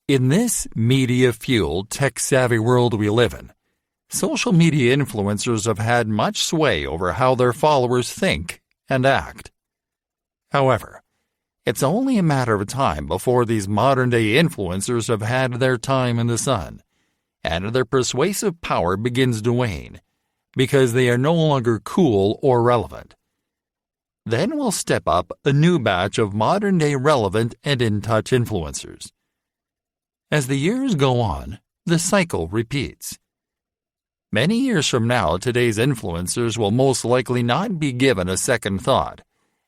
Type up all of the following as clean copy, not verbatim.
In this media-fueled, tech-savvy world we live in, social media influencers have had much sway over how their followers think and act. However, it's only a matter of time before these modern-day influencers have had their time in the sun, and their persuasive power begins to wane, because they are no longer cool or relevant. Then will step up a new batch of modern-day relevant and in-touch influencers. As the years go on, the cycle repeats. Many years from now, today's influencers will most likely not be given a second thought,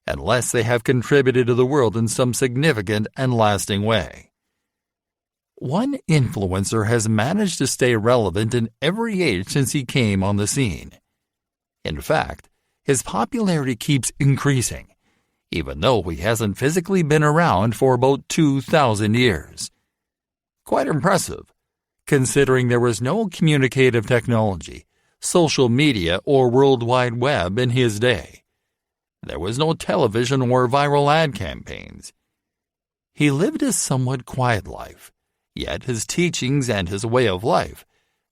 unless they have contributed to the world in some significant and lasting way. One influencer has managed to stay relevant in every age since he came on the scene. In fact, his popularity keeps increasing, even though he hasn't physically been around for about 2,000 years. Quite impressive, considering there was no communicative technology, social media, or World Wide Web in his day. There was no television or viral ad campaigns. He lived a somewhat quiet life, yet his teachings and his way of life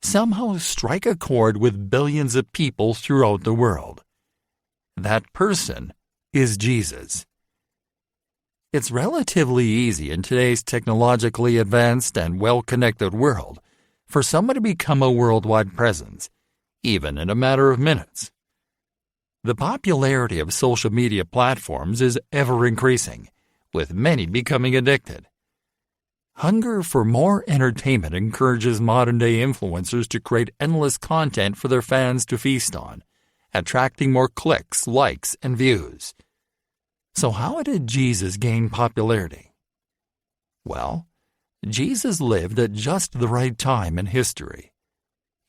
somehow strike a chord with billions of people throughout the world. That person is Jesus. It's relatively easy in today's technologically advanced and well-connected world for someone to become a worldwide presence, even in a matter of minutes. The popularity of social media platforms is ever increasing, with many becoming addicted. Hunger for more entertainment encourages modern-day influencers to create endless content for their fans to feast on, attracting more clicks, likes, and views. So how did Jesus gain popularity? Well, Jesus lived at just the right time in history.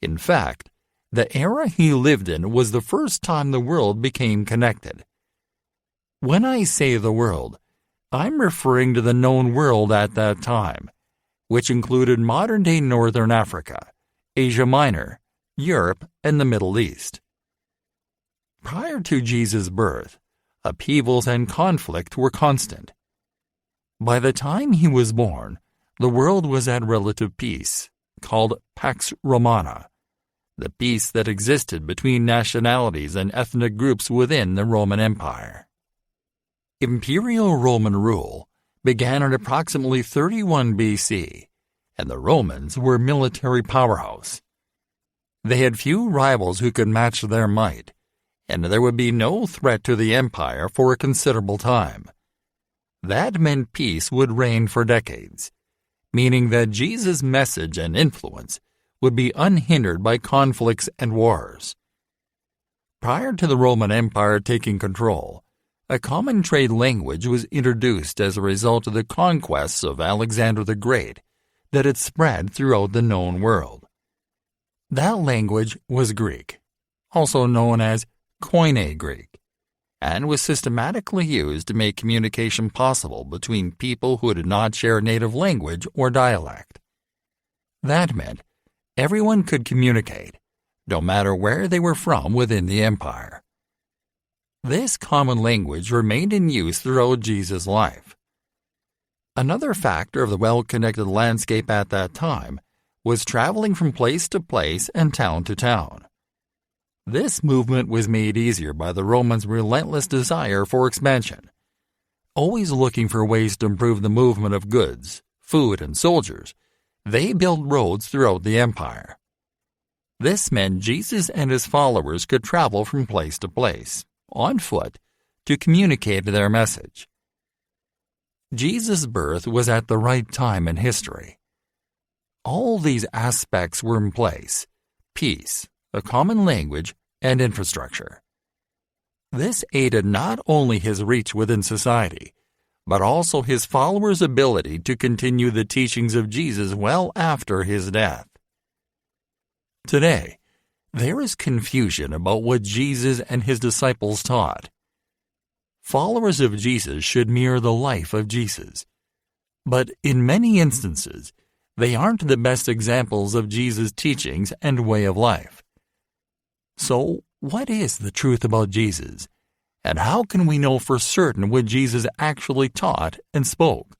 In fact, the era he lived in was the first time the world became connected. When I say the world, I'm referring to the known world at that time, which included modern-day Northern Africa, Asia Minor, Europe, and the Middle East. Prior to Jesus' birth, upheavals and conflict were constant. By the time he was born, the world was at relative peace, called Pax Romana, the peace that existed between nationalities and ethnic groups within the Roman Empire. Imperial Roman rule began at approximately 31 BC, and the Romans were a military powerhouse. They had few rivals who could match their might, and there would be no threat to the empire for a considerable time. That meant peace would reign for decades, meaning that Jesus' message and influence would be unhindered by conflicts and wars. Prior to the Roman Empire taking control, a common trade language was introduced as a result of the conquests of Alexander the Great that had spread throughout the known world. That language was Greek, also known as Koine Greek, and was systematically used to make communication possible between people who did not share a native language or dialect. That meant everyone could communicate, no matter where they were from within the empire. This common language remained in use throughout Jesus' life. Another factor of the well-connected landscape at that time was traveling from place to place and town to town. This movement was made easier by the Romans' relentless desire for expansion, always looking for ways to improve the movement of goods, food, and soldiers. They built roads throughout the empire. This meant Jesus and his followers could travel from place to place, on foot, to communicate their message. Jesus' birth was at the right time in history. All these aspects were in place: peace, a common language, and infrastructure. This aided not only his reach within society, but also his followers' ability to continue the teachings of Jesus well after his death. Today, there is confusion about what Jesus and his disciples taught. Followers of Jesus should mirror the life of Jesus, but in many instances, they aren't the best examples of Jesus' teachings and way of life. So, what is the truth about Jesus, and how can we know for certain what Jesus actually taught and spoke?